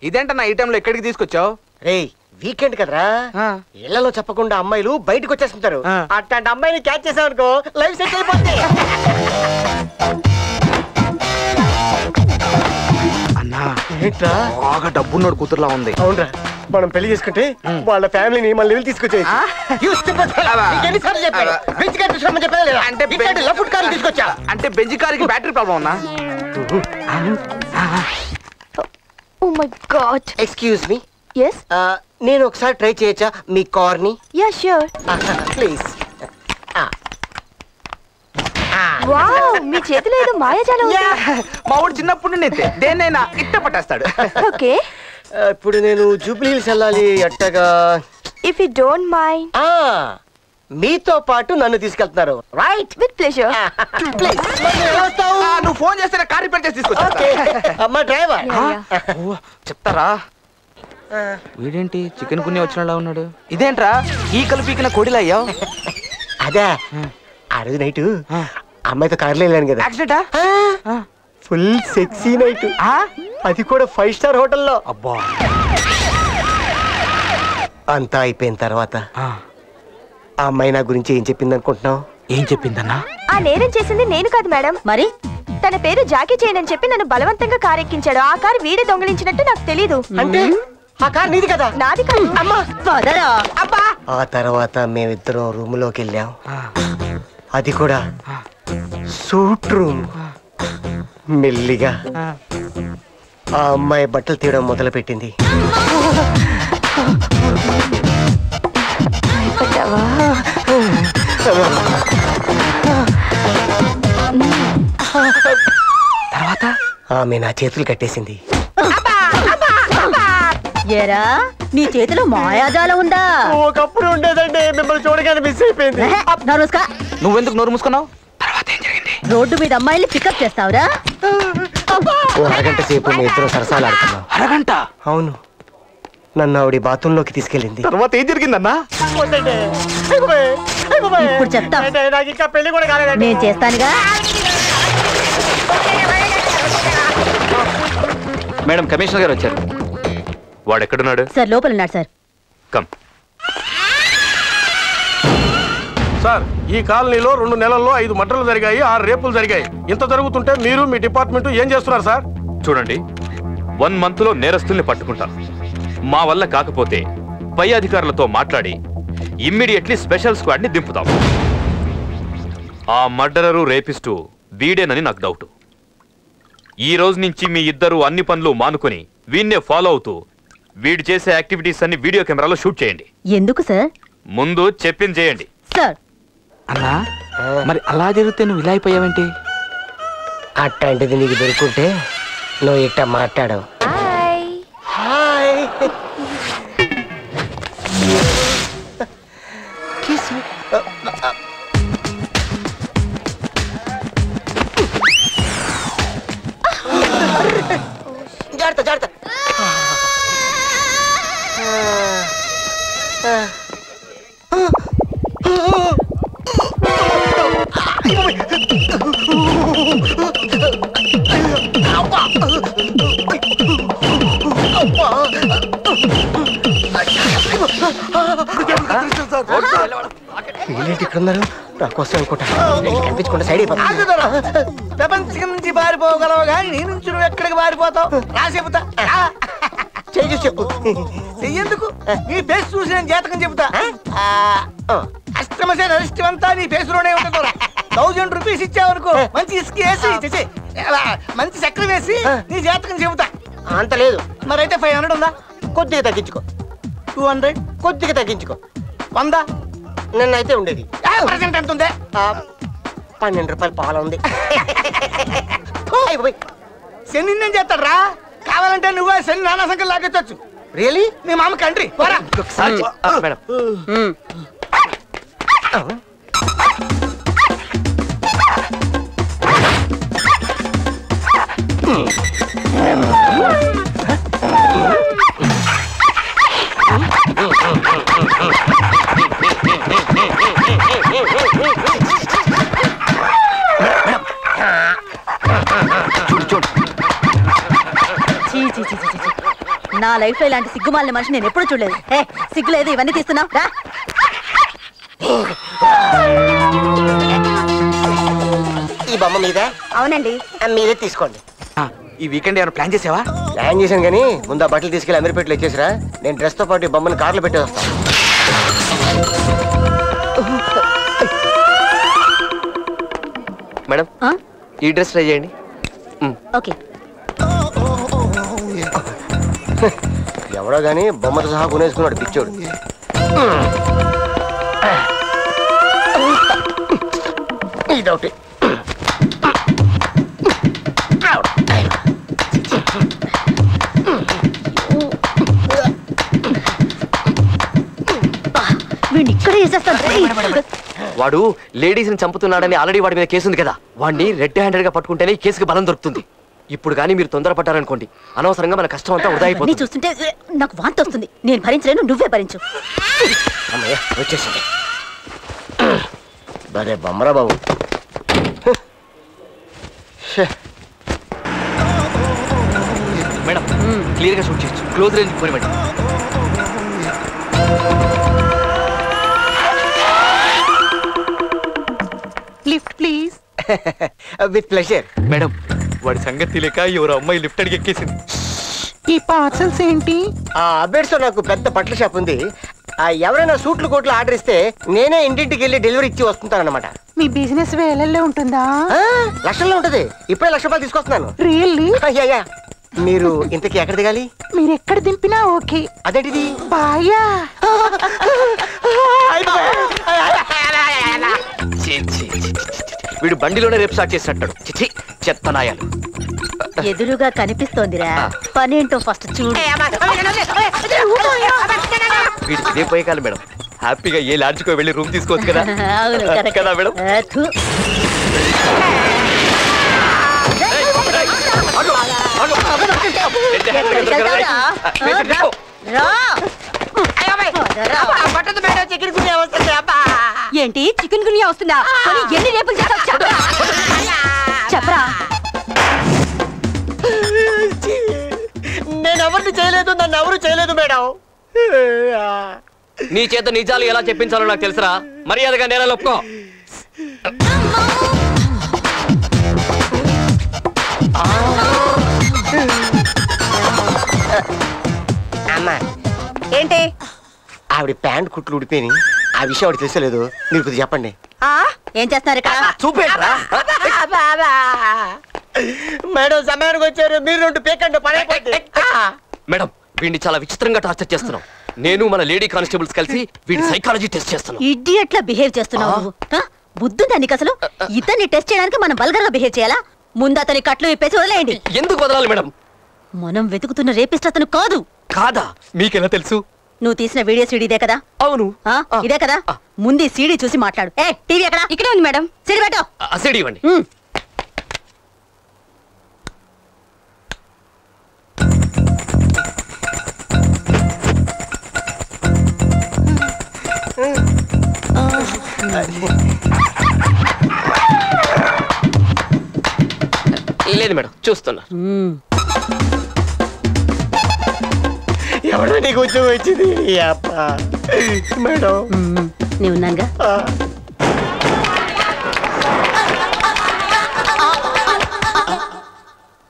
ఇదేంటన్నా ఈ టైంలో ఎక్కడికి తీసుకొచ్చావు? రేయ్ వీకెండ్ కదరా, ఇళ్లలో చెప్పకుండా అమ్మాయిలు బయటకు వచ్చేస్తుంటారు. అట్లాంటి అమ్మాయిని క్యాచ్ చేసావనుకో లైఫ్ సెట్ అయిపోతుంది. అన్నా ఏంట్రా బాగా డబ్బున్నోడు కూతురులా ఉంది. అవునరా, మనం పెళ్లి చేసుకుంటే వాళ్ళ ఫ్యామిలీని మన లెవెల్ తీసుకొచ్చేయచ్చు. అంటే బెంజ్ కారుకి బ్యాటరీ ప్రాబ్లం ఉన్నా? Oh my god. Excuse me. yes నేను ఒకసారి ట్రై చేయొచ్చా మీ కార్ ని? Ya sure. ప్లీజ్. వావ్, మీ చేతిలో ఏదో మాయాజాలం ఉంది. మా ఊడు చిన్నప్పుడు నుండి దేన్నైనా ఇట్ట పట్టేస్తాడు. ఓకే, ఇప్పుడు నేను జూబ్లీ హిల్స్ వెళ్ళాలి. అట్టగా ఇఫ్ యు డోంట్ మైండ్ మీతో పాటు నన్ను తీసుకెళ్తున్నారు. Right, with pleasure. ప్లీజ్. నువ్వు ఫోన్ చేస్తే కార్ రిపేర్ చేసి తీసుకొచ్చా. అమ్మా డ్రైవర్ చెప్తారా? వీడేంటి చికెన్ పుణ్య వచ్చినలా ఉన్నాడు? ఇదేంట్రా ఈ కలిపికిన కోడిలా అయ్యావు? అదే ఆ రోజు నైట్ అమ్మాయితో కార్లో వెళ్ళాను కదా. యాక్సిడెంటా? ఫుల్ సెక్సీ నైట్, అది కూడా 5 స్టార్ హోటల్లో. అబ్బా. అంతా అయిపోయిన తర్వాత ఆ అమ్మాయి నా గురించి ఏం చెప్పింది అనుకుంటున్నావు? ఏం చెప్పిందన్నా? ఆ నేరం చేసింది నేను కాదు మేడం. మరి తన పేరు జాకీ చైన్ అని చెప్పి నన్ను బలవంతంగా కారు ఎక్కించాడు. ఆ కారు వీడే దొంగిలించినట్టు నాకు తెలీదు. అంటే ఆ కారు నీది కదా? నాది కాదు. అమ్మా ఫాదరా. అబ్బా. ఆ తర్వాత మేమిద్దరం రూమ్ లోకి వెళ్ళాం. అది కూడా సూట్ రూమ్. మెల్లిగా ఆ అమ్మాయి బట్టలు తీయడం మొదలు పెట్టింది. తర్వాత ఆమె నా చేతులు కట్టేసింది. ఏరా నీ చేతిలో మాయాజాలం ఉందా? ఒకప్పుడు ఉండేదండి, మిమ్మల్ని చూడగానే మిస్ అయిపోయింది. నువ్వెందుకు నోరు మూసుకున్నావు? తర్వాత ఏం జరిగింది? రోడ్డు మీద అమ్మాయిల్ని పికప్ చేస్తావురా? అరగంట సేపు మీ ఇద్దరు సరసాలు ఆడుతున్నాం. అరగంట? అవును. నన్ను ఆవిడ బాత్రూంలోకి తీసుకెళ్ళింది. తర్వాత ఏం జరిగిందన్నా? ఇప్పుడు చెప్తా. నాకు ఇంకా పెళ్లి కూడా కాలేదండి. నేను చేస్తానుగా. మేడం, కమిషనర్ గారు వచ్చారు. వాడు ఎక్కడున్నాడు? సార్ లోపల ఉన్నాడు సార్. కమ్. సార్, ఈ కాలనీలో 2 నెలల్లో 5 మర్డర్లు జరిగాయి, 6 రేపులు జరిగాయి. ఇంత జరుగుతుంటే మీరు మీ డిపార్ట్మెంట్ ఏం చేస్తున్నారు సార్? చూడండి, 1 మంత్లో నేరస్తుల్ని పట్టుకుంటాం. మా వల్ల కాకపోతే పై అధికారులతో మాట్లాడి ఇమ్మీడియట్లీ స్పెషల్ స్క్వాడ్ ని దింపుతాం. ఆ మర్డరరు రేపిస్టు వీడేనని నాకు డౌట్. ఈ రోజు నుంచి మీ ఇద్దరు అన్ని పనులు మానుకొని వీడినే ఫాలో అవుతూ వీడు చేసే యాక్టివిటీస్ అన్ని వీడియో కెమెరాలో షూట్ చేయండి. ఎందుకు సార్? ముందు చెప్పింది చేయండి. సార్. అన్నా మరి అలా జరిగితే నువ్వు ఇలా అయిపోయావేంటి? అట్లాంటిది నీకు దొరుకుంటే నువ్వు ఇట్ట మాట్లాడవు. జాగ్రత్త జాగ్రత్త. వీళ్ళేంటి ఇక్కడ ఉన్నారు? నా కోసం అనుకుంటా కనిపించకుండా సైడ్ అయిపోతా. ప్రపంచం నుంచి పారిపోగలవు కానీ నీ నుంచి నువ్వు ఎక్కడికి పారిపోతావు? రా చెబుతా. చేసి చెప్పు. చెయ్యేందుకు? నీ ఫేస్ చూసి నేను జాతకం చెబుతా. అష్టమశ నరిష్టమంతా నీ ఫేస్ లోనే ఉంటుంది. 1000 రూపీస్ ఇచ్చావనుకో, మంచి ఇసుక వేసి మంచి చక్రం వేసి నీ జాతకం చెబుతా. అంత లేదు. మరైతే 500 ఉందా? కొద్దిగా తగ్గించుకో. 200? కొద్దిగా తగ్గించుకో. 100? నిన్నైతే ఉండేది. ప్రజెంట్ ఎంత ఉంది? 12 రూపాయలు పాల ఉంది. శని నేను చేస్తాడు రా. కావాలంటే నువ్వు శని నానా సంఖ్యలు లాగొచ్చు. రియలీ? మీ మామ కండ్రి పోరా. మేడం, నా లైఫ్ లో ఇలాంటి సిగ్గుమాలిన మనిషి నేను ఎప్పుడు చూడలేదు. ఏ సిగ్గులేదు ఇవన్నీ తీస్తున్నావు రా. ఈ బొమ్మ మీద అవునండి. మీరే తీసుకోండి. ఈ వీకెండ్ ఏమైనా ప్లాన్ చేసావా? ప్లాన్ చేశాను కానీ ముందు ఆ బట్టలు తీసుకెళ్ళి అమీర్పేటలో ఇచ్చేసిరా. నేను డ్రెస్ తో పాటు ఈ బొమ్మను కార్లో పెట్టి వస్తాను. మేడం ఈ డ్రెస్ ట్రై చేయండి. ఓకే. ఎవడో గానీ బొమ్మతో సహా కొనేసుకున్నాడు పిచ్చోడు. ఇదొకటి. వీడిని ఇక్కడే వేసేస్తాను. వాడు లేడీస్ ని చంపుతున్నాడని ఆల్రెడీ వాడి మీద కేసు ఉంది కదా. వాడిని రెడ్ హ్యాండెడ్ గా పట్టుకుంటేనే ఈ కేసుకి బలం దొరుకుతుంది. ఇప్పుడు కానీ మీరు తొందరపడ్డారనుకోండి అనవసరంగా మన కష్టం అంతా వృధా అయిపోతుంది. చూస్తుంటే నాకు వాంతి వస్తుంది. నేను భరించలేను, నువ్వే భరించు. అమ్మయ్య వచ్చేసింది. బరే బొమ్మరా బాబు. మేడం క్లియర్ గా షూట్ చేయొచ్చు. క్లోజ్ రేంజ్ పోనివ్వండి. Lift please. With pleasure. Madam వాడి సంగతి తెలియక ఎవరు అమ్మాయి లిఫ్ట్ అడిగి ఎక్కేసింది. ఈ పార్సల్స్ ఏంటి? ఆ అబేడ్స్ లో నాకు పెద్ద బట్టల షాప్ ఉంది. ఎవరైనా సూట్లు కోట్లు ఆర్డర్ ఇస్తే నేనే ఇంటింటికి వెళ్ళి డెలివరీ ఇచ్చి వస్తుంటానన్నమాట. మీ బిజినెస్ వేలల్లో ఉంటుందా? లక్షల్లో ఉంటది. ఇప్పుడే ₹1,00,000 తీసుకొస్తున్నాను. రియల్లీ? అయ్యా మీరు ఇంతకీ ఎక్కడ దిగాలి? మీరు ఎక్కడ దింపినా ఓకే. అదేంటిది? బాయా. వీడు బండిలోనే రేపు స్టార్ట్ చేసినట్టాడు. చిచి చెత్తనాయాలు. ఎదురుగా కనిపిస్తోందిరా, పనేంటో ఫస్ట్ చూడు. వీడికి ఇదే పోయే కాలం మేడం. హ్యాపీగా ఏ లాడ్జ్కో వెళ్ళి రూమ్ తీసుకోవచ్చు కదా. అవును, కరెక్ట్. కదా మేడం. ఏంటి చికెన్ గునియా వస్తుందా? ఎన్ని రేపులు చేస్తావు చెప్పరా? నేను ఎవరిని చేయలేదు, నన్ను ఎవరు చేయలేదు మేడం. నీ చేత నిజాలు ఎలా చెప్పించాలో నాకు తెలుసురా. మర్యాదగా నేల ఒప్పుకో. అమ్మా ఏంటి? ఆవిడ ప్యాంట్ కుట్లు ఉడిపోయి ఆ విషయం ఆవిడ తెలిసలేదు. మీరు కొద్దిగా చెప్పండి. ఏం చేస్తున్నారు ఇక్కడ? చూపేట్రా మేడం సమయానికి వచ్చారు. మీరు 2 పేకండి పడైపోయింది. మేడం వీడిని చాలా విచిత్రంగా టార్చర్ చేస్తున్నాం. నేను మన లేడీ కానిస్టేబుల్స్ కలిసి వీడి సైకాలజీ టెస్ట్ చేస్తున్నాం. ఇడియట్లా బిహేవ్ చేస్తున్నావు నువ్వు. బుద్ధుందా నీకు అసలు? ఇతన్ని టెస్ట్ చేయడానికి మనం బల్గర్గా బిహేవ్ చేయాలా? ముందు అతని కట్లు విప్పేసి వదిలేయండి. ఎందుకు వదలాలి మేడం? మనం వెతుకుతున్న రేపిస్ట్ అతను కాదు. కాదా? మీకెలా తెలుసు? నువ్వు తీసిన వీడియో సీడీ ఇదే కదా? అవును ఇదే కదా. ముందు సీడీ చూసి మాట్లాడు. ఏ టీవీ ఎక్కడ? ఇక్కడే ఉంది మేడం. సీడీ పెట్టు. సీడీ ఇవ్వండి. లేదు మేడం చూస్తున్నా. ఎవడో నీకు ఉద్యోగం వచ్చింది మేడం? నీ ఉన్నానుగా.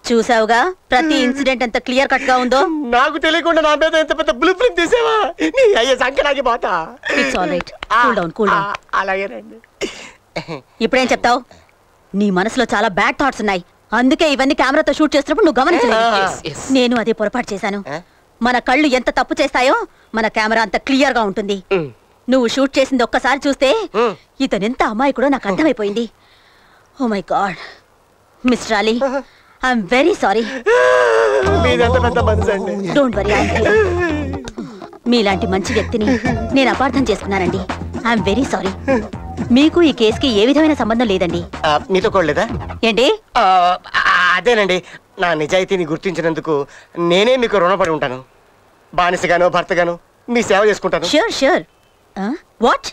చూసావుగా ప్రతి ఇన్సిడెంట్ ఎంత క్లియర్ కట్ గా ఉందో. నాకు తెలియకుండా నా మీద ఎంత పెద్ద బ్లూ ప్రింట్ తీసేవా? నీ అయ్యే సంఖ్యలాగే పోతా. It's all right. Cool down, cool down. అలాగేనండి. ఇప్పుడేం చెప్తావు? నీ మనసులో చాలా బ్యాడ్ థాట్స్ ఉన్నాయి. అందుకే ఇవన్నీ కెమెరాతో షూట్ చేస్తున్నప్పుడు నువ్వు గమనించలేదు. నేను అదే పొరపాటు చేశాను. మన కళ్ళు ఎంత తప్పు చేస్తాయో మన కెమెరా అంత క్లియర్ గా ఉంటుంది. నువ్వు షూట్ చేసింది ఒక్కసారి చూస్తే ఇతనెంత అమాయకుడో నాకు అర్థమైపోయింది. Oh my god mister Ali, I'm very sorry. Don't worry, మీలాంటి మంచి వ్యక్తిని నేను అపార్థం చేసుకున్నానండి. I'm very sorry. మీకు ఈ కేసుకి ఏ విధమైన సంబంధం లేదండి. మీతో కూడలేదా ఏంటి? అదేనండి, నా నిజాయితీని గుర్తించినందుకు నేనే మీకు రుణపడి ఉంటాను. బానిసగానో భర్తగానో మీ సేవ చేసుకుంటాను. Sure sure. వాట్?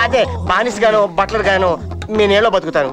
అదే బానిసగానో బట్లర్ గానో మీ నేలో బతుకుతాను.